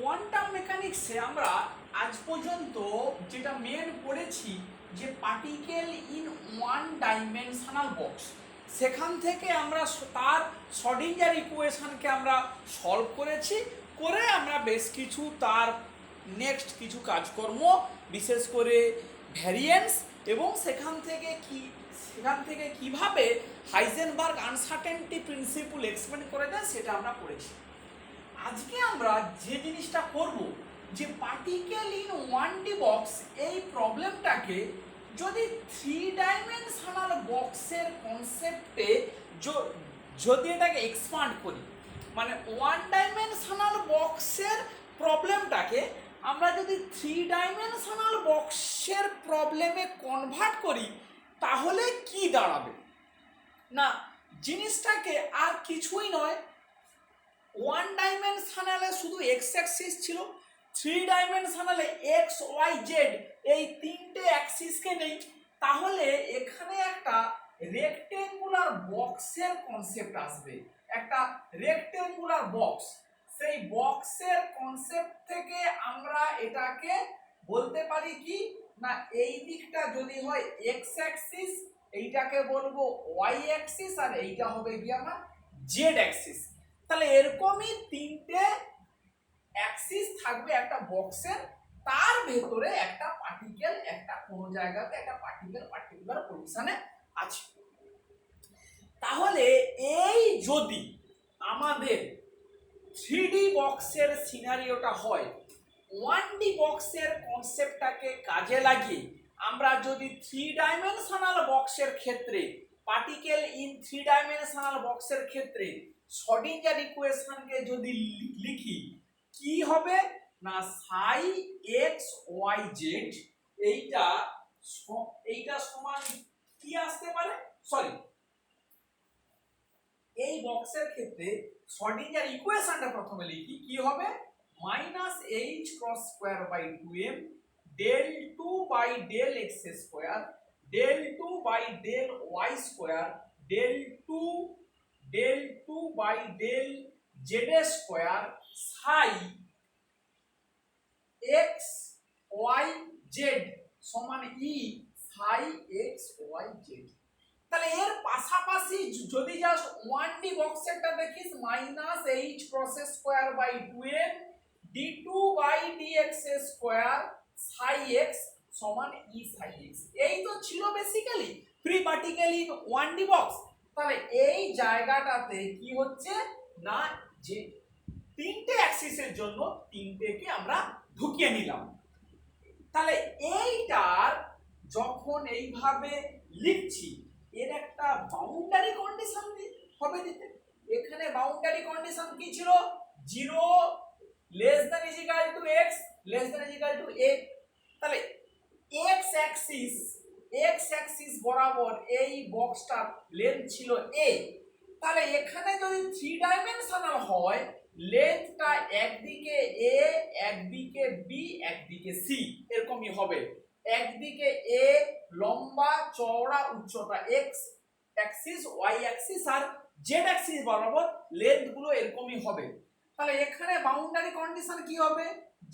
Quantum মেকানিক্সে আমরা আজ পর্যন্ত যেটা মেন পড়েছি যে particle in one dimensional box, সেখান থেকে আমরা তার শ্রোডিঞ্জার ইকুয়েশনকে আমরা সলভ করেছি, করে আমরা বেশ কিছু তার নেক্সট কিছু কাজকর্ম, বিশেষ করে ভ্যারিয়েন্স এবং সেখান থেকে কিভাবে হাইজেনবার্গ আনসার্টেনটি প্রিন্সিপল এক্সপ্লেন করে দেয় সেটা আমরা পড়েছি। আজকে আমরা যে জিনিসটা করব যে particle in one D box, এই প্রবলেমটাকে যদি থ্রি ডাইমেনশনাল বক্সের কনসেপ্টে যদি এটাকে এক্সপান্ড করি, মানে ওয়ান ডাইমেনশনাল বক্সের প্রবলেমটাকে আমরা যদি থ্রি ডাইমেনশনাল বক্সের প্রবলেমে কনভার্ট করি তাহলে কি দাঁড়াবে না, জিনিসটাকে আর কিছুই নয়, ওয়ান ডাইমেনশনালে শুধু এক্স অ্যাক্সিস ছিল, থ্রি ডাইমেনশনালে এক্স ওয়াই জেড এই তিনটে অ্যাক্সিসকে নেই, তাহলে এখানে একটা রেক্টেঙ্গুলার বক্সের কনসেপ্ট আসবে, একটা রেক্টেঙ্গুলার বক্স। সেই বক্সের কনসেপ্ট থেকে আমরা এটাকে বলতে পারি কি না, এই দিকটা যদি হয় এক্স অ্যাক্সিস, এইটাকে বলবো ওয়াই অ্যাক্সিস, আর এইটা হবে কি আমার জেড অ্যাক্সিস। তাহলে এরকমই তিনটে অ্যাক্সিস থাকবে একটা বক্সের, তার ভেতরে একটা পার্টিকেল একটা কোনো জায়গাতে একটা পার্টিকুলার পজিশনে আছে। তাহলে এই যদি আমাদের 3D বক্সের সিনারিওটা হয়, 1D বক্সের কনসেপ্টটাকে কাজে লাগিয়ে আমরা যদি থ্রি ডাইমেনশনাল বক্সের ক্ষেত্রে, পার্টিকেল ইন থ্রি ডাইমেনশনাল বক্সের ক্ষেত্রে শ্রোডিঞ্জার ইকুয়েশনকে যদি লিখি, কি হবে না সাই এক্স ওয়াই জেড, এইটা সমান কি আসতে পারে, সরি এই বক্সের ক্ষেত্রে শ্রোডিঞ্জার ইকুয়েশনটা প্রথমে লিখি, কি হবে minus H cross square by 2m del 2 by del x square del 2 by del y square del 2 by del z square psi x y z সমান E psi x y Z. তাহলে এর পাশাপাশি যদি just 1D বক্সেরটা দেখিস, minus H cross square by 2m d2 by dx square psi x সমান E psi x. এই তো ছিল basically free particle in 1D box. তাহলে এই জায়গাটাতে কি হচ্ছে না, যে তিনটে অ্যাক্সিসের জন্য তিনটেকে আমরা ঢুকিয়ে নিলাম। তাহলে এইটার যখন এইভাবে লিখছি, এর একটা বাউন্ডারি কন্ডিশন হবে দিতে। এখানে বাউন্ডারি কন্ডিশন কি ছিল, 0 less than is equal to x less than is equal to a। তাহলে x অ্যাক্সিস বরাবর এই বক্সটার লেন্থ ছিল a। তাহলে এখানে যদি থ্রি ডাইমেনশনাল হয়, লেন্থটা একদিকে a একদিকে b একদিকে c এরকমই হবে। একদিকে a লম্বা চওড়া উচ্চতা x অ্যাক্সিস, y অ্যাক্সিস আর z অ্যাক্সিস বরাবর লেন্থ গুলো এরকমই হবে। তাহলে এখানে বাউন্ডারি কন্ডিশন কি হবে,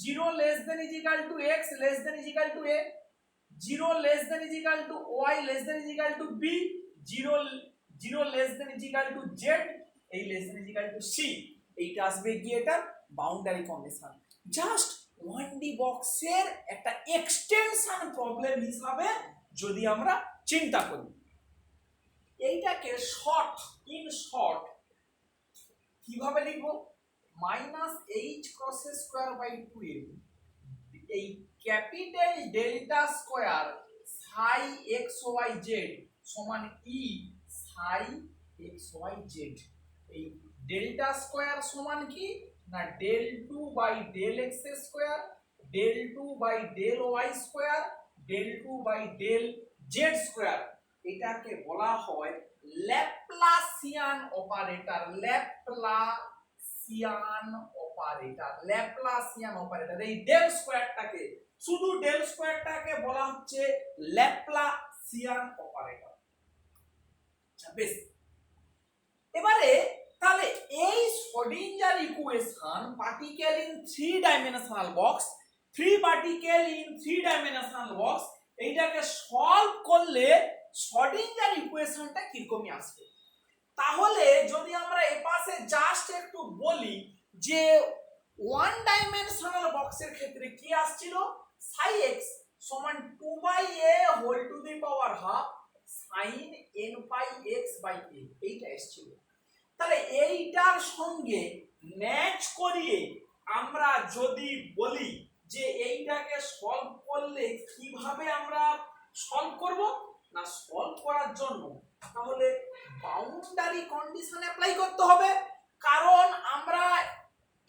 0 less than is equal to x less than is equal to a, 0 less than is equal to y less than is equal to b, 0 less than is equal to z, এই less than is equal to c। এইটা আসবে কি এটা boundary condition. Just 1D বক্সের একটা extension problem হিসাবে যদি আমরা চিন্তা করি, এইটাকে শর্ট কিভাবে লিখব, minus H cross square by 2m এই capital delta square psi x y z সমান E psi x y z. এই ডেল্টা স্কোয়ার সমান কি না del 2 by del x square del 2 by del y square del 2 by del z square. এটাকে বলা হয় Laplacian operator. এই del স্কোয়ারটাকে, শুধু ডেল স্কোয়ারটাকে বলা হচ্ছে ল্যাপ্লাসিয়ান অপারেটর। বেশ, এবারে তাহলে এই Schrodinger equation particle in 3 dimensional box, 3 particle in 3 dimensional box, এইটাকে সলভ করলে শ্রোডিঞ্জার ইকুয়েশনটা কিরকমই আসবে। তাহলে যদি আমরা এপাশে জাস্ট একটু বলি যে 1 ডাইমেনশনাল বক্সের ক্ষেত্রে কি আসছিল, সাই এক্স সমান 2/a whole to the power half sin n পাই x বাই a, এইটা এসেছিল। তাহলে এইটার সঙ্গে ম্যাচ করিয়ে আমরা যদি বলি যে এইটাকে সলভ করলে কিভাবে আমরা সলভ করব, না সলভ করার জন্য তাহলে বাউন্ডারি কন্ডিশন অ্যাপ্লাই করতে হবে। কারণ আমরা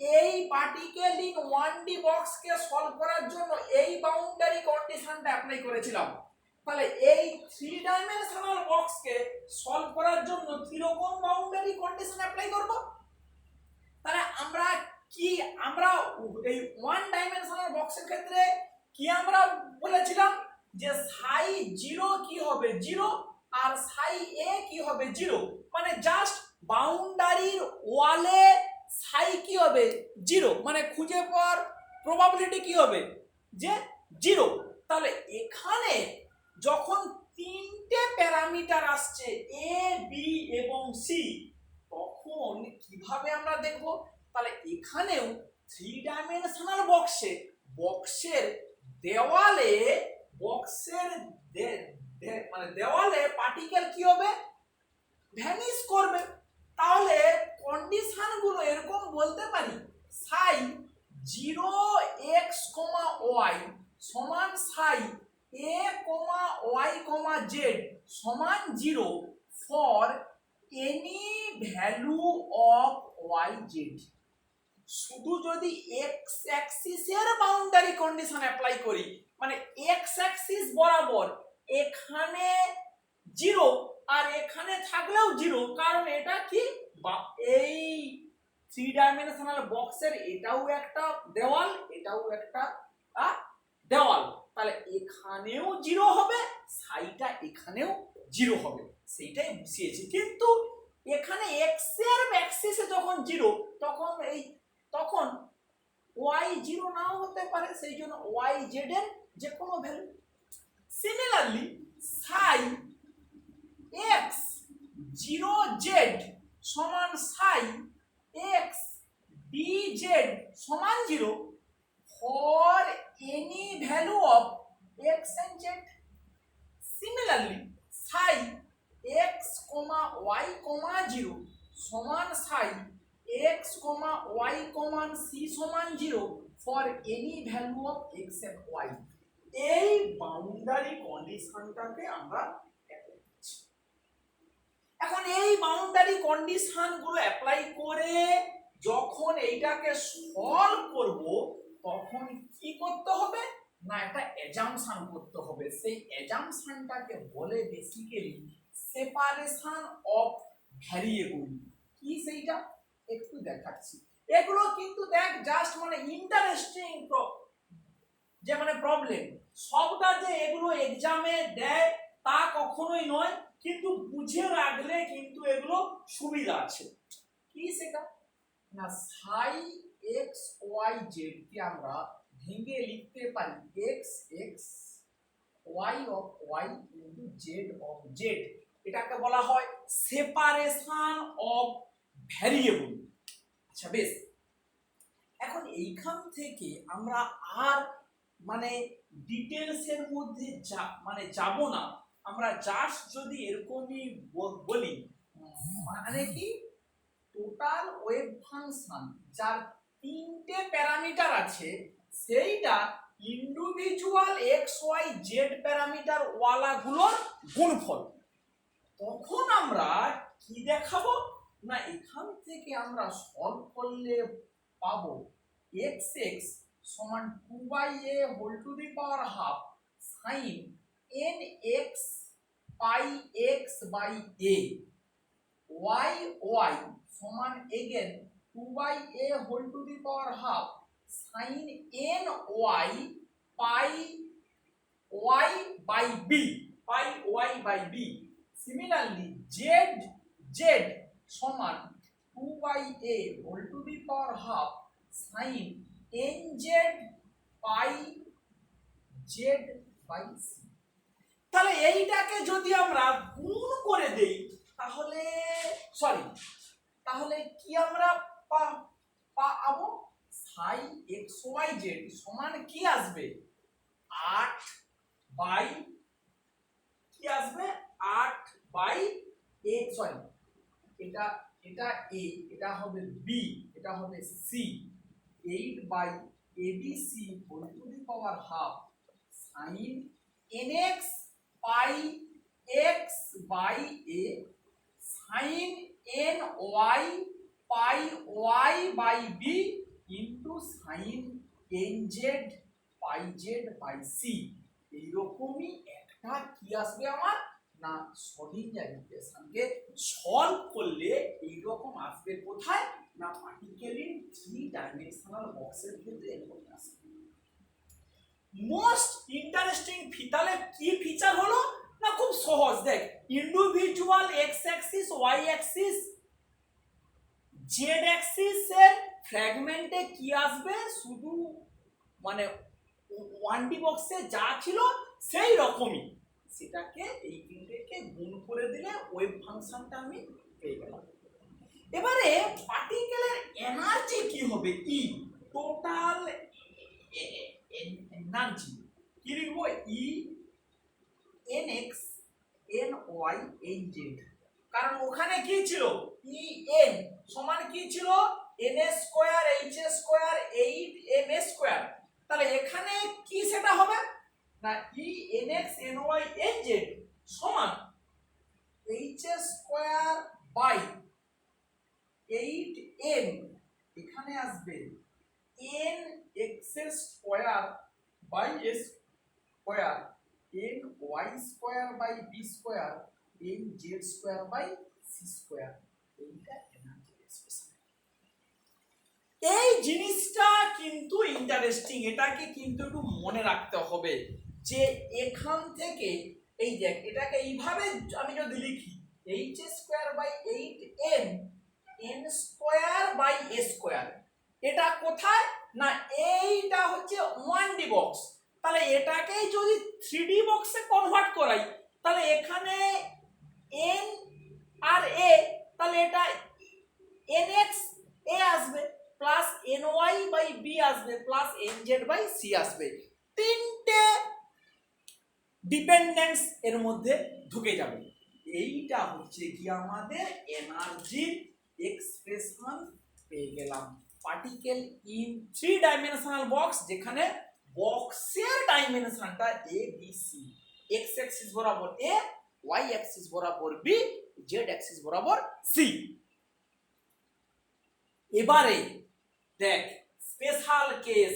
এই পার্টিকেল ইন 1D বক্সকে সলভ করার জন্য এই বাউন্ডারি কন্ডিশনটা অ্যাপ্লাই করেছিলাম। তাহলে এই 3 ডাইমেনশনাল বক্সকে সলভ করার জন্য কি রকম বাউন্ডারি কন্ডিশন অ্যাপ্লাই করব, তাহলে আমরা এই 1 ডাইমেনশনাল বক্সের ক্ষেত্রে কি আমরা বলেছিলাম যে সাই 0 কি হবে 0 আর সাই a কি হবে 0, মানে জাস্ট বাউন্ডারির ওয়ালে সাই কি হবে 0, মানে খুঁজে পাওয়ার প্রবাবিলিটি কি হবে যে 0। তাহলে এখানে যখন তিনটে প্যারামিটার আসছে a b এবং c, তখন কিভাবে আমরা দেখব, তাহলে এখানেও 3 ডাইমেনশনাল বক্সের দেওয়ালে মানে দেওয়ালে পার্টিকেল কি হবে ভ্যানিশ করবে। তাহলে কন্ডিশন গুলো এরকম বলতে পারি, সাই 0x, y সমান সাই a, y, z সমান 0 for any value of y z। শুধু যদি x অ্যাক্সিসের বাউন্ডারি কন্ডিশন অ্যাপ্লাই করি, মানে x অ্যাক্সিস বরাবর এখানে 0 আর এখানে থাকলেও 0, কারণ এটা কি এই 3 ডাইমেনশনাল বক্সের এটাও একটা দেওয়াল, এটাও একটা দেওয়াল, তাহলে এখানেও 0 হবে, সাইটা এখানেও 0 হবে, সেইটাই বসিয়েছি। কিন্তু এখানে x এর অ্যাক্সিসে যখন 0, তখন y 0 নাও হতে পারে, সেই জন্য y z এর যে কোনো ভ্যালু। সিমিলারলি সাই x 0z সমান সাই x dz সমান 0 for any value of x and z। Similarly Sai x, y, 0 সমান সাই x, y, c সমান 0 for any value of x and y। এই বাউন্ডারি কন্ডিশনটাকে আমরা এখন এই বাউন্ডারি কন্ডিশন গুলো অ্যাপ্লাই করে যখন এইটাকে সলভ করব, তখন কি করতে হবে, না একটা অ্যাজাম্পশন করতে হবে। সেই অ্যাজাম্পশনটাকে বলে বেসিক্যালি সেপারেশন অফ ভ্যারিয়েবল। কি সেইটা একটু দেখাচ্ছি। এগুলো কিন্তু দেখ জাস্ট মানে ইন্টারেস্টিং যে মানে প্রবলেম, সবটা যে এগুলো এক্সামে দেয় তা কখনোই নয়, কিন্তু বুঝে রাখলে কিন্তু এগুলো সুবিধা আছে। কি সেটা, না সাই এক্স ওয়াই জেড কে আমরা ভেঙে লিখতে পারি x x y of y into z of z. এটাকে বলা হয় সেপারেশন অফ ভ্যারিয়েবল। আচ্ছা বেশ, এখন এইখান থেকে আমরা আর মানে ডিটেলসের মধ্যে যাব না, আমরা জাস্ট যদি এরকমই বলি, মানে কি টোটাল ওয়েভ ফাংশন যার তিনটে প্যারামিটার আছে, সেইটা individual x y z parameter ওয়ালা গুলোর গুণফল। তখন আমরা কি দেখাবো, না এখান থেকে আমরা সলভ করলে পাবো এক্স এক্স সমান 2/a whole to the power half sine n x pi x by a, y y সমান again 2/a whole to the power half sine n y pi y by b, pi y by b। Similarly z z সমান 2/a whole to the power half sine nz pi z/c। তাহলে এইটাকে যদি আমরা গুণ করে দেই তাহলে তাহলে কি আমরা পাবো সাই xyz সমান কি আসবে 8 বাই কি আসবে 8 বাই a এটা এটা a এটা হবে b এটা হবে c 8 বাই abc whole to the power half sine nx pi x by a sine ny pi y by b into sine nz pi z by c। এইরকমই একটা কি আসবে আমার না স্রোডিঞ্জার ইকুয়েশনকে সলভ করলে এইরকম আসবে কোথায় না পার্টিকেল ইন 3 ডাইমেনশনাল বক্সের ক্ষেত্রে এরকম আসবে। মোস্ট ইন্টারেস্টিং তাহলে কি ফিচার হলো না খুব সহজ দেখ individual x axis y axis z axis এর ফ্র্যাগমেন্টে কি আসবে শুধু মানে 1D বক্সে যা ছিল সেই রকমই সেটাকে এই তিনটেকে গুণ করে দিলে ওয়েভ ফাংশনটা আমি পেয়ে গেলাম। এবারে পার্টিকেলের এনার্জি কি হবে ই টোটাল এনার্জি কি লিখবো ই nx ny nz কারণ ওখানে কি ছিল en সমান কি ছিল n square h square 8 m square. তাহলে এখানে কি সেটা হবে না ই nx ny nz সমান h স্কয়ার বাই 8m এখানে আসবে n x square by s square n y square by b square n z square by c square. এইটা এনার্জি এক্সপ্রেশন। এই জিনিসটা কিন্তু ইন্টারেস্টিং, এটাকে কিন্তু একটু মনে রাখতে হবে যে এখান থেকে এই দেখ এটাকে এইভাবে আমি যদি লিখি h square by 8m n square by a square এটা কোথায় না এইটা হচ্ছে 1D বক্স। তাহলে এটাকে যদি 3D বক্সে কনভার্ট করাই তাহলে এখানে n আর a তাহলে এটা nx a আসবে প্লাস ny বাই b আসবে প্লাস nz বাই c আসবে। তিনটে ডিপেন্ডেন্স এর মধ্যে ঢুকে যাবে। এইটা হচ্ছে কি আমাদের এনার্জির এক্সপ্রেশন পেয়ে গেলাম। পার্টিকেল ইন 3 ডাইমেনশনাল বক্স যেখানে বক্সের ডাইমেনশনটা a b c x Axis বরাবর a y অ্যাক্সিস বরাবর b z অ্যাক্সিস বরাবর c। এবারে দেখ স্পেশাল কেস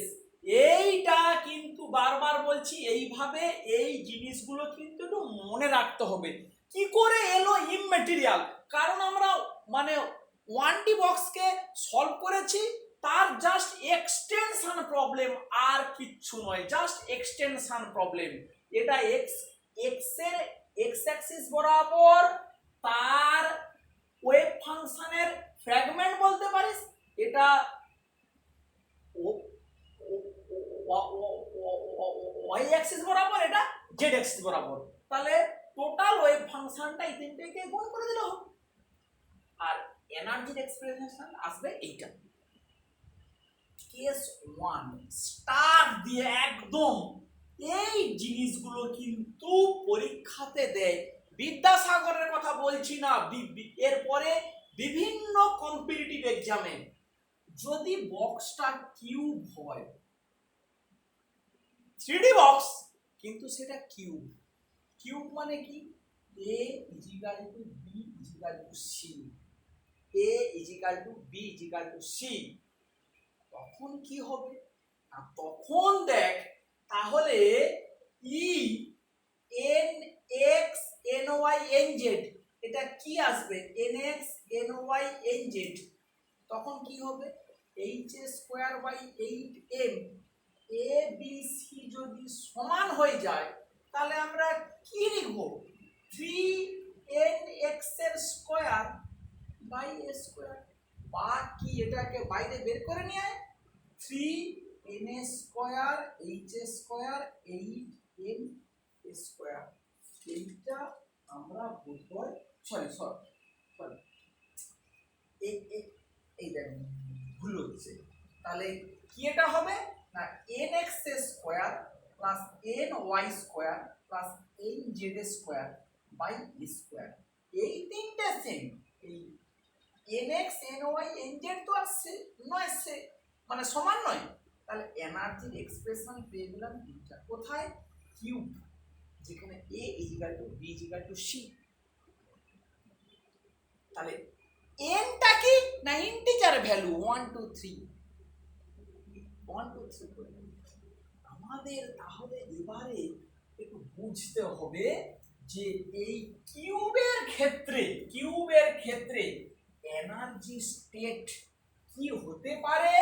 এইটা কিন্তু বারবার বলছি এইভাবে এই জিনিসগুলো কিন্তু একটু মনে রাখতে হবে। কি করে এলো ইমমেটেরিয়াল কারণ আমরা মানে 1D বক্সকে সলভ করেছি তার জাস্ট এক্সটেনশন প্রবলেম আর কিচ্ছু নয়, জাস্ট এক্সটেনশন প্রবলেম। এটা এক্স এর এক্স অ্যাক্সিস বরাবর তার ওয়েভ ফাংশনের ফ্র্যাগমেন্ট বলতে পারিস, এটা ওয়াই অ্যাক্সিস বরাবর এটা জেড অ্যাক্সিস বরাবর। তাহলে টোটাল ওয়েভ ফাংশনটা এই তিনটেকে গুণ করে দিল আর এনার্জির এক্সপ্রেশন আসবে এইটা। কেস 1 স্টার দিয়ে একদম এই জিনিসগুলো কিন্তু পরীক্ষাতে দেয়। বিদ্যাসাগরের কথা বলছি না, এরপরে বিভিন্ন কম্পিটিটিভ এক্সামে যদি বক্সটা কিউব হয় 3D বক্স কিন্তু সেটা কিউব, কিউব মানে কি a equal to b equal to c a equal to b equal to c তখন কি হবে না তখন দেখ তাহলে e n x n y n z এটা কি আসবে nx ny nz তখন কি হবে h square by 8m a b c যদি সমান হয়ে যায় তাহলে আমরা কি লিখব 3nx এর স্কয়ার বাই a স্কয়ার। বা কি এটাকে বাইরে বের করে নিয়ে আয় 3 n² h² 8 n স্কয়ার। এইটা আমরা বোধহয় সরি এই দেখ ভুল হচ্ছে। তাহলে কি এটা হবে না nx square plus ny square plus nz square by square. এই তিনটে সেম, এই nx ny nz তো আসছে নয় আসছে মানে সমান নয়। তাহলে এনার্জির এক্সপ্রেশন পেয়ে গেলাম তিনটা। কোথায়? কিউব, যেখানে a equal to b equal to c। তাহলে nটা কি না ইন্টিজার ভ্যালু 1 2 3 1 2 3 করে আমাদের। তাহলে এবারে একটু বুঝতে হবে যে এই কিউবের ক্ষেত্রে এনার্জি স্টেট কি হতে পারে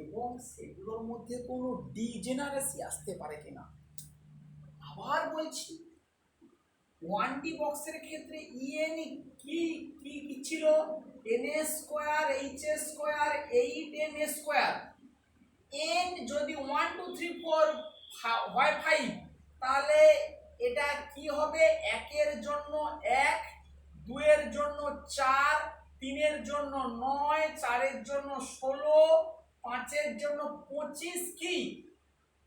এবং সেগুলোর মধ্যে কোনো ডিজেনারেসি আসতে পারে কিনা। আবার বলছি 1D বক্সের ক্ষেত্রে en কি কি কি ছিল n² h² 8 m square. n যদি 1 2 3 4 হয় 5 তাহলে এটা কি হবে 1 এর জন্য 1, 2 এর জন্য 4, 3 এর জন্য 9, 4 এর জন্য 16, 5 এর জন্য 25 কি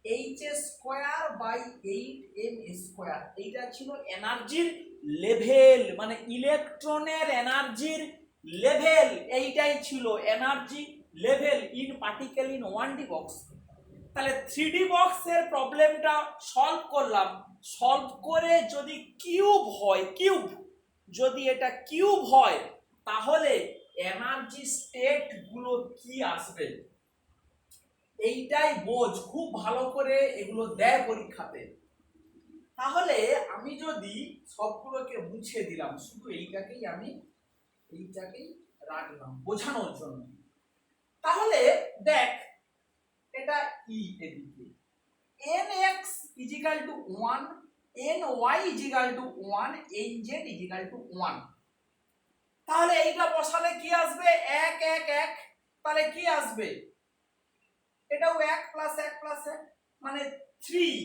h² / 8m²। এইটা ছিল এনার্জির লেভেল, মানে ইলেকট্রনের এনার্জির লেভেল। এইটাই ছিল energy level in particle in 1D box. তাহলে 3D বক্সের প্রবলেমটা সলভ করলাম। সলভ করে যদি কিউব হয়, যদি এটা কিউব হয় তাহলে এনার্জি স্টেট গুলো কি আসবে এইটাই বোঝ, খুব ভালো করে এগুলো দেয় পরীক্ষাতে। তাহলে আমি যদি সবগুলোকে মুছে দিলাম, শুধু এইটাকেই রাখলাম বোঝানোর জন্য। তাহলে দেখ এটা ই এদিকে nx = 1, ny = 1, nz = 1। তাহলে এইটা বসালে কি আসবে 1 1 1। তাহলে কি আসবে এটাও 1 + 1 + 1 মানে 3।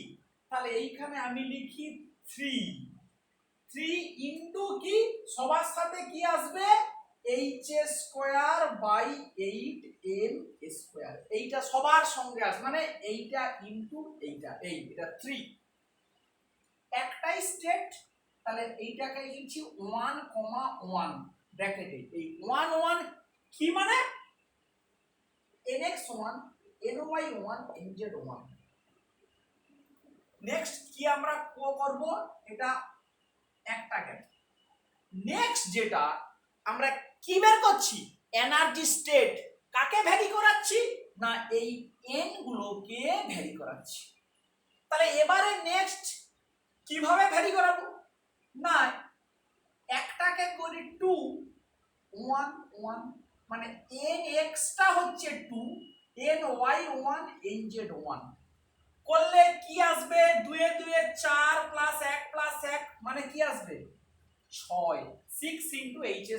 তাহলে এইখানে আমি লিখি 3 ইনটু কি সবার সাথে কি আসবে h² / 8m²। এইটা সবার সঙ্গে আসবে মানে এইটা ইনটু এইটা এটা 3 একটাই স্টেট। তাহলে এইটাকে লিখছি 1, 1 ব্র্যাকেটে। এই 1 1 কি মানে nx 1, ny 1, nz 1। নেক্সট কি আমরা করব এটা একটা গেল। নেক্সট যেটা আমরা কি বের করছি এনার্জি স্টেট কাকে ভ্যারি করাচ্ছি না এই n গুলোকে ভ্যারি করাচ্ছি। তাহলে এবারে নেক্সট কিভাবে ভ্যারি করাবো না একটাকে করি 2 1 1 মানে nx টা হচ্ছে 2, ny 1, nz 1 করলে কি আসবে 2 এ 2 এ 4 + 1 + 1 মানে কি আসবে 6 6 × h²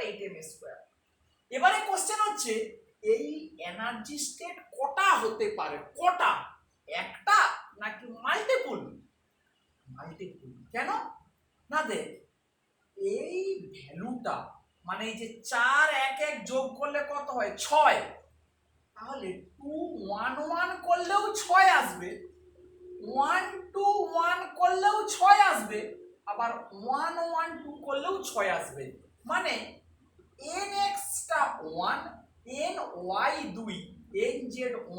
8m²। এবারে কোশ্চেন হচ্ছে এই এনার্জি স্টেট কটা হতে পারে, কটা একটা নাকি মাল্টিপল। কেন না দেখ এই ভ্যালুটা মানে এই যে 4 1 1 যোগ করলে কত হয় 6। তাহলে 2 1 1 করলেও 6 আসবে, 1 2 1 করলেও 6 আসবে, আবার 1 1 2 করলেও 6 আসবে। মানে nx টা 1, ny 2, nz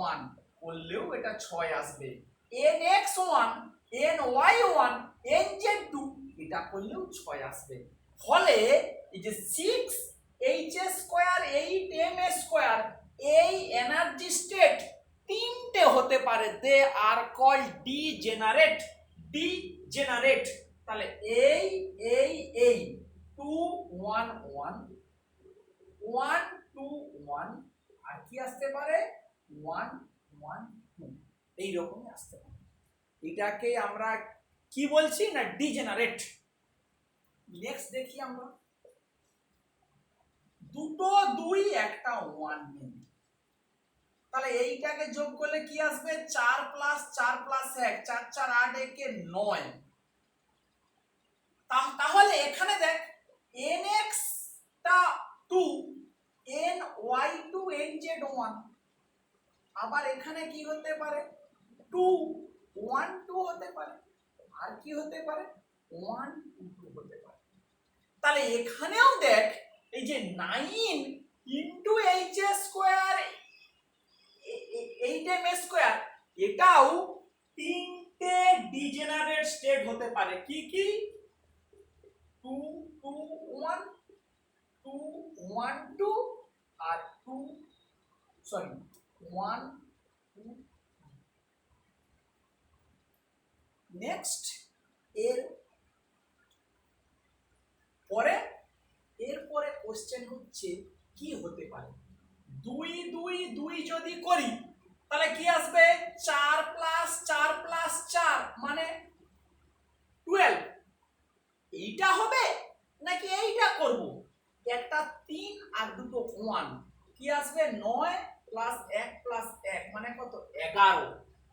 1 করলেও এটা 6 আসবে, nx 1, ny 1, nz 2 এটা করলেও 6 আসবে। ফলে এই যে 6 h² 8m² এই এনার্জি স্টেট তিনটে হতে পারে। দে আর কল্ড ডিজেনারেট। তাহলে এই 2 1 1 1 2 1 আর কি আসতে পারে 1 1 2 এই রকমই আসতে পারে। এটাকে আমরা কি বলছি না ডিজেনারেট। নেক্সট দেখি আমরা দুটো 2 একটা 1 নেই, তাহলে এইটাকে যোগ করলে কি আসবে 4 প্লাস 4 প্লাস 1 4 4 8 একে 9। তাহলে এখানে দেখ nx টা 2 ny 2 nz 1, আবার এখানে কি হতে পারে 2 1 2 হতে পারে, আর কি হতে পারে 1 2 2 হতে পারে। তাহলে এখানেও দেখ এই যে 9 into h square 8m square, এটাও তিনটে ডিজেনারেট স্টেট হতে পারে। কি কি 2 2 1 2 1 2 আর 2 সরি 1 2। নেক্সট এরপরে কোশ্চেন হচ্ছে কি হতে পারে 2 2 2 যদি করি তাহলে কি আসবে 4 প্লাস 4 প্লাস 4 মানে 12। এইটা হবে নাকি এইটা করব, একটা 3 আর দুটো 1, কি আসবে 9 প্লাস 1 প্লাস 1 মানে কত 11।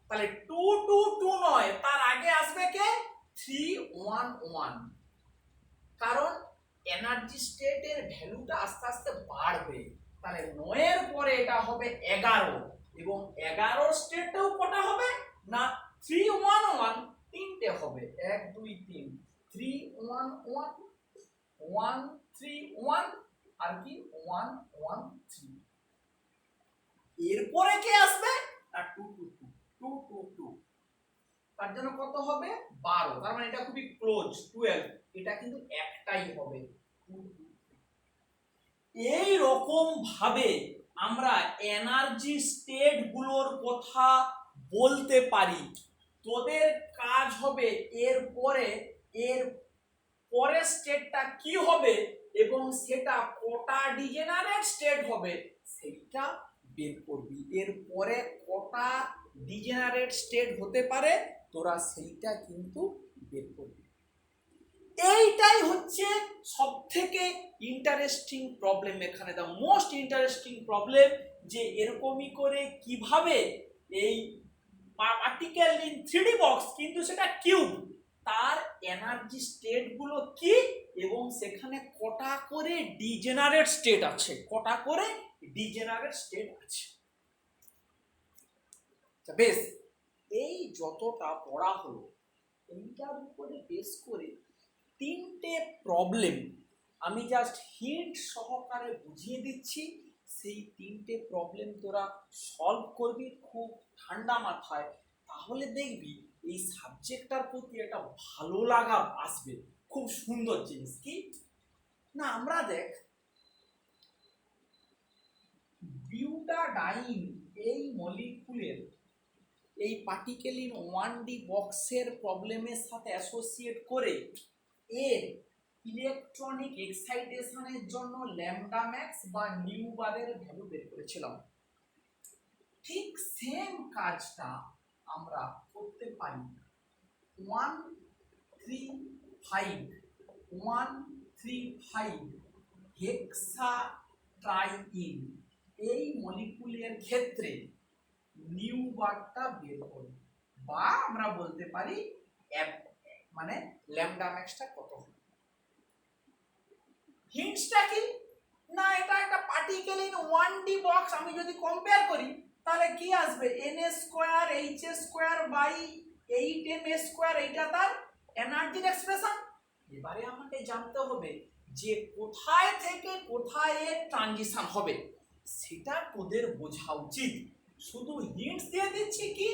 তাহলে 2 2 2 নয়, তার আগে আসবে কে 3 1 1, কারণ এনার্জি স্টেটের ভ্যালুটা আস্তে আস্তে বাড়বে। তাহলে 9 এর পরে এটা হবে 11, এবং 11 স্টেটটাও কটা হবে না 3 1 1 তিনটে হবে 1 2 3 3 1 1 1 3 1 আর কি 1 1 3। এরপরে কে আসবে না 2 2 2 2 2 2, তার জন্য কত হবে 12, তার মানে এটা খুবই ক্লোজ 12, এটা কিন্তু একটাই হবে। এই রকম ভাবে আমরা এনার্জি স্টেট গুলোর কথা বলতে পারি। তোদের কাজ হবে এর পরে স্টেটটা কি হবে এবং সেটা কটা ডিজেনারেট স্টেট হবে সেটা বের করবি। এর পরে কটা ডিজেনারেট স্টেট হতে পারে তোরা সেইটা কিন্তু বের করবি। এইটাই হচ্ছে সবথেকে ইন্টারেস্টিং প্রবলেম এখানে, দা মোস্ট ইন্টারেস্টিং প্রবলেম, যে এরকমই করে কিভাবে এই পার্টিকেল ইন 3D বক্স কিন্তু সেটা কিউব, তার এনার্জি স্টেট গুলো কি এবং সেখানে কটা করে ডিজেনারেট স্টেট আছে, কটা করে ডিজেনারেট স্টেট আছে। বেশ, এই যতটা পড়া হলো এইটার উপরে বেস করে তিনটে প্রবলেম আমি জাস্ট হিন্ট সহকারে বুঝিয়ে দিচ্ছি। সেই তিনটে প্রবলেম তোরা সলভ করবি খুব ঠান্ডা মাথায়, তাহলে দেখবি এই সাবজেক্টটার প্রতি একটা ভালো লাগা আসবে। খুব সুন্দর জিনিস কি না, আমরা দেখ বিউটাডাইন এই মলিকুলের এই পার্টিকেল ইন 1D বক্সের প্রবলেমের সাথে অ্যাসোসিয়েট করে এর ইলেকট্রনিক এক্সাইটেশনের জন্য ল্যামডা ম্যাক্স বা নিউ বারের ভ্যালু বের করেছিলাম। ঠিক সেম কাজটা আমরা করতে পারি 135 হেক্সা ট্রাইইন এই মলিকুলের ক্ষেত্রে নিউ বারটা বের করব, বা আমরা বলতে পারি মানে ল্যামডা ম্যাক্সটা কত হবে। হিন্টসটা কি না, এটা একটা পার্টিকেল ইন 1D বক্স, আমি যদি কম্পেয়ার করি তাহলে কি আসবে na square h square by 8m square, এইটা তার এনার্জির এক্সপ্রেশন। এবারে আমাকে জানতে হবে যে কোথায় থেকে কোথায় এর ট্রানজিশন হবে, সেটা তোদের বোঝা উচিত। শুধু হিন্টস দিয়ে দিচ্ছি কি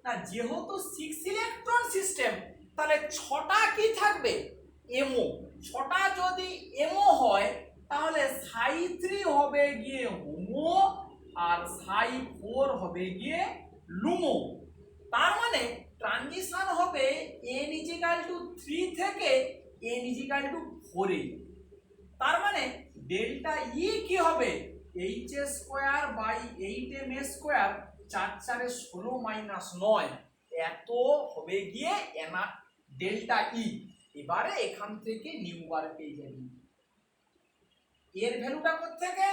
না, যেহেতু 6 ইলেকট্রন সিস্টেম তাহলে 6টা কি থাকবে এমও, 6টা যদি এমও হয় তাহলে ψ3 হবে গিয়ে হোমো আর ψ4 হবে গিয়ে লুমো। তার মানে ট্রানজিশন হবে n = 3 থেকে n = 4 এ। তার মানে ডেল্টা ই কি হবে h square by 8m square, 4 4 16 minus 9, এত হবে গিয়ে ডেল্টা ই। এবারে এখান থেকে নিউ বার পেয়ে যাবি। এর ভ্যালুটা কোত্থেকে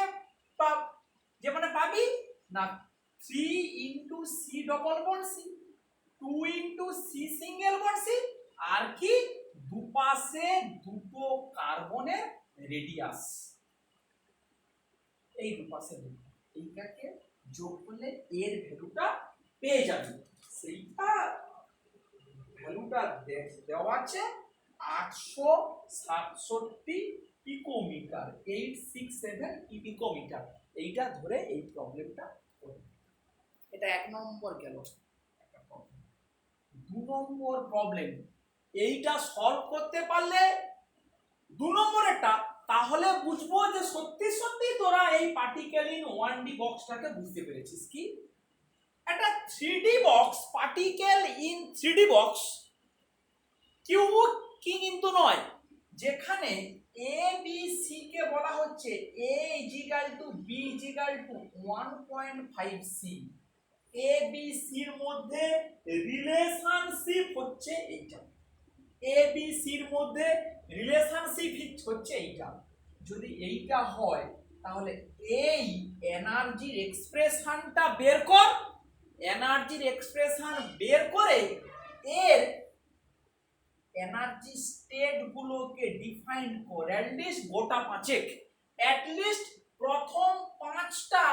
যে মানে পাবি না 3 into C double bond C, 2 into C single bond C, আর কি দুপাশে দুটো কার্বনের রেডিয়াস, এই দুপাশে দুটো, এইটাকে যোগ করলে এর ভ্যালুটা পেয়ে যাবে। সেইটা ভ্যালুটা দেওয়া আছে 867 পিকোমিটার, 867 পিকোমিটার। এইটা ধরে এই প্রবলেমটা করবে। এটা 1 নম্বর গেল। একটা প্রবলেম। 2 নম্বর প্রবলেম, এইটা সলভ করতে পারলে 2 নম্বরেরটা, তাহলে বুঝবো যে সত্যি সত্যি তোরা এই পার্টিকেল ইন 1D বক্সটাকে বুঝতে পেরেছিস। কি একটা 3D box, particle in 3D box, cube কি কিন্তু নয়, যেখানে এ বি সি কে বলা হচ্ছে a = b = 1.5c, A B সির মধ্যে রিলেশনশিপ হচ্ছে এইটা, এ বি সির মধ্যে রিলেশনশিপ হচ্ছে এইটা। যদি এইটা হয় তাহলে এই এনার্জির এক্সপ্রেশনটা বের কর, এনার্জির এক্সপ্রেশন বের করে এর এনার্জি স্টেট গুলোকে ডিফাইন কর, অ্যাটলিস্ট গোটা পাঁচেক, অ্যাটলিস্ট প্রথম 5টা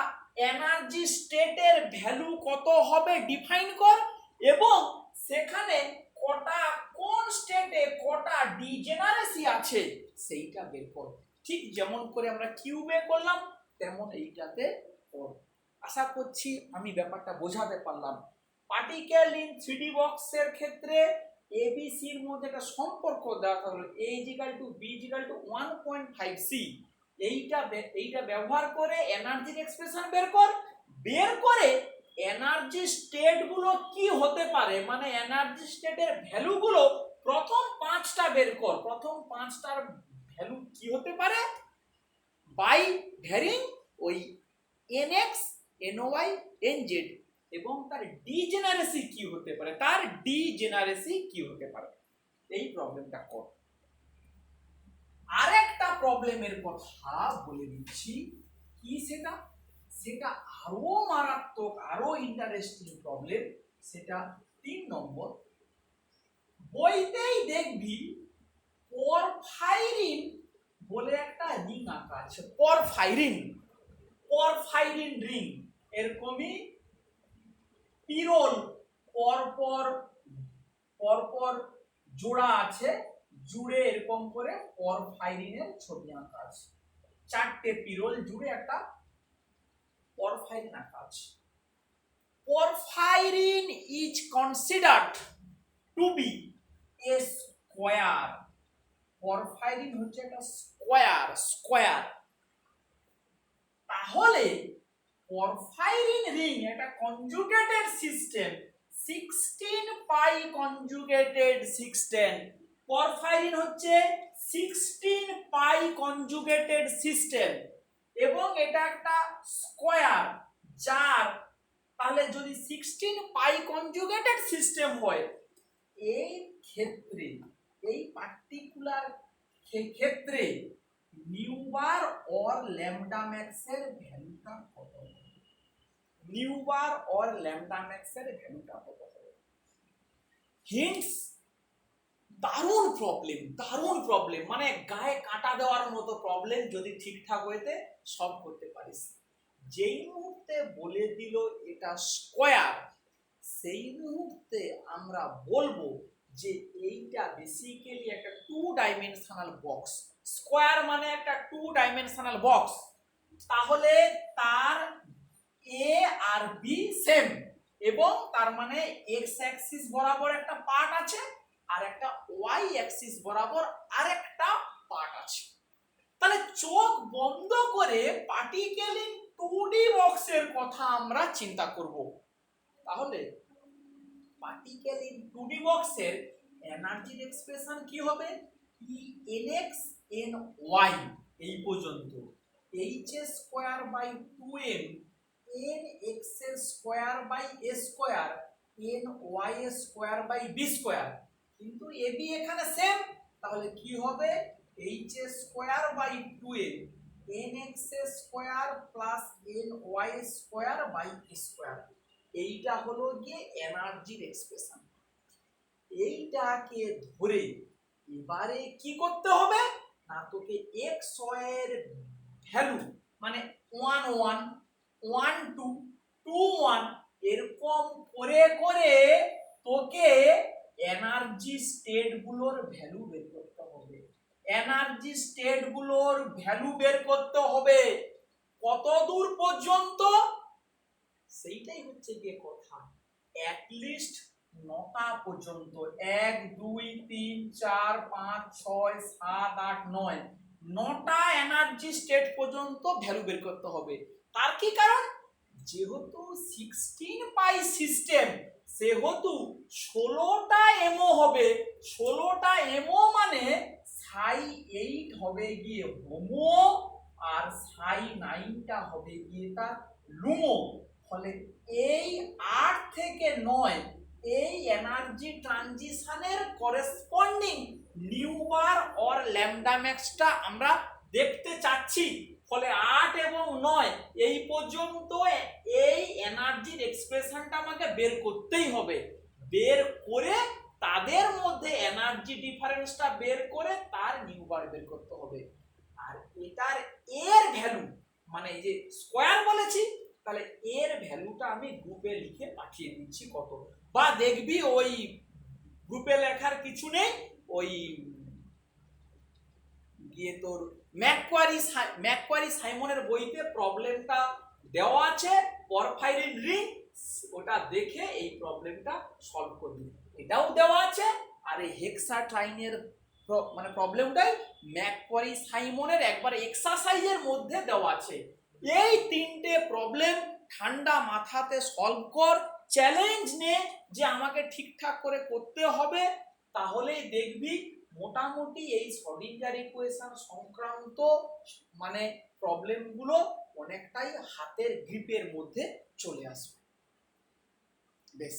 এনার্জি স্টেটের ভ্যালু কত হবে ডিফাইন কর, এবং সেখানে কটা কোন স্টেটে কটা ডিজেনারেসি আছে সেইটা বের কর। ঠিক যেমন করে আমরা কিউবে করলাম তেমন এইটাতে কর। আশা করছি আমি ব্যাপারটা বোঝাতে পারলাম। পার্টিকেল ইন 3D বক্সের ক্ষেত্রে এবিসির মধ্যে একটা সম্পর্ক দেওয়া থাকলো a = b = 1.5c, এইটা ব্যবহার করে এনার্জির এক্সপ্রেশন বের কর, বের করে এনার্জি স্টেট গুলো কি হতে পারে, মানে এনার্জি স্টেটের ভ্যালু গুলো প্রথম 5টা বের কর, প্রথম 5টার ভ্যালু কি হতে পারে বাই ভ্যারিং ওই nx ny nz, এবং তার ডিজেনারেসি কি হতে পারে, তার ডিজেনারেসি কি হতে পারে, এই প্রবলেমটা কর। আরেকটা প্রবলেমের কথা বলে দিচ্ছি, কি সেটা, সেটা আরো মারাত্মক, আরো ইন্টারেস্টিং প্রবলেম। সেটা 3 নম্বর। বইতেই দেখবি পরফাইরিন বলে একটা রিং আঁকা আছে, পরফাইরিন, পরফাইরিন রিং, এরকমই পিরোল পরপর পরপর জোড়া আছে, জুড়ে এরকম করে পরফাইরিনের ছবি আঁকা আছে, 4টে পিরোল জুড়ে একটা পরফাইরিন আঁকা আছে। Porphyrin is considered to be a square, porphyrin হচ্ছে একটা স্কয়ার। তাহলে পরফাইরিন রিং একটা conjugated system, 16 pi conjugated system, porphyrin হচ্ছে 16 পাই কনজুগেটেড সিস্টেম, এবং এটা একটা স্কয়ার, যার তাহলে যদি 16 পাই কনজুগেটেড সিস্টেম হয়, এই ক্ষেত্রে এই পার্টিকুলার ক্ষেত্রে new bar or lambda max এর ভ্যালুটা কত হবে, new bar or lambda max এর ভ্যালুটা কত হবে। হিন্টস, দারুণ প্রবলেম, মানে গায়ে কাঁটা দেওয়ার মতো প্রবলেম, যদি ঠিকঠাক হইতে সলভ করতে পারিস। যেই মুহূর্তে বলে দিল এটা স্কয়ার, সেই মুহূর্তে আমরা বলবো যে এইটা বেসিক্যালি একটা 2 ডাইমেনশনাল বক্স। স্কয়ার মানে একটা 2 ডাইমেনশনাল বক্স, তাহলে তার এ আর বি সেম, এবং তার মানে এক্স অ্যাক্সিস বরাবর একটা পার্ট আছে আর একটা ওয়াই অ্যাক্সিস বরাবর আরেকটা পার্ট আছে। তাহলে চোখ বন্ধ করে পার্টিকেল ইন 2D বক্সের কথা আমরা চিন্তা করব। তাহলে পার্টিকেল ইন 2D বক্সের এনার্জির এক্সপ্রেশন কি হবে, nx ny এই পর্যন্ত, h² / 2m nx² / b², কিন্তু ab এখানে সেম, তাহলে কি হবে h² / 2m nx square plus ny square by square, এইটা হলো গিয়ে এনার্জির এক্সপ্রেশন। এইটাকে ধরে এবারে কি করতে হবে না, তোকে x এর ভ্যালু মানে 1 1 1 2 2 1 এরকম করে করে তোকে এনার্জি স্টেট গুলোর ভ্যালু বের করতে হবে। এনার্জি স্টেট গুলোর ভ্যালু বের করতে হবে কত দূর পর্যন্ত, সেইটাই হচ্ছে গিয়ে কথা। অ্যাট লিস্ট 9টা পর্যন্ত, 1 2 3 4 5 6 7 8 9, 9টা এনার্জি স্টেট পর্যন্ত ভ্যালু বের করতে হবে। তার কি কারণ, যেহেতু 16 পাই সিস্টেম সেহেতু 16টা এমও হবে, 16টা এমও মানে সাই 8 হবে গিয়ে হোমো আর সাই 9টা হবে গিয়ে তার লুমো। ফলে এই 8 থেকে 9 এই এনার্জি ট্রানজিশনের করেসপন্ডিং নিউবার অর ল্যামডা ম্যাক্সটা আমরা দেখতে চাচ্ছি। ফলে 8 এবং 9 এই পর্যন্ত এই এনার্জির এক্সপ্রেশনটা আমাকে বের করতেই হবে। বের করে তাদের মধ্যে এনার্জি ডিফারেন্সটা বের করে তার নিউবার বের করতে হবে। আর এটার এর ভ্যালু মানে এই যে স্কয়ার বলেছি, তাহলে এর ভ্যালুটা আমি গ্রুপে লিখে পাঠিয়ে দিচ্ছি কত, বা দেখবি ওই গ্রুপে লেখার কিছু নেই, ওই গিয়ে তোর ম্যাকোয়ারি সাইমনের বইতে প্রবলেমটা দেওয়া আছে, পরফাইরিন রিং, ওটা দেখে এই প্রবলেমটা সলভ করবি। এটাও দেওয়া আছে, আর এই হেক্সাট্রাইনের মানে প্রবলেমটাই ম্যাকোয়ারি সাইমনের একবার এক্সারসাইজের মধ্যে দেওয়া আছে। এই 3টে প্রবলেম ঠান্ডা মাথাতে সলভ কর, চ্যালেঞ্জ নে যে আমাকে ঠিকঠাক করে করতে হবে, তাহলেই দেখবি মোটামুটি এই শ্রোডিঞ্জার ইকুয়েশন সংক্রান্ত মানে প্রবলেমগুলো অনেকটাই হাতের গ্রিপের মধ্যে চলে আসবে। বেশ।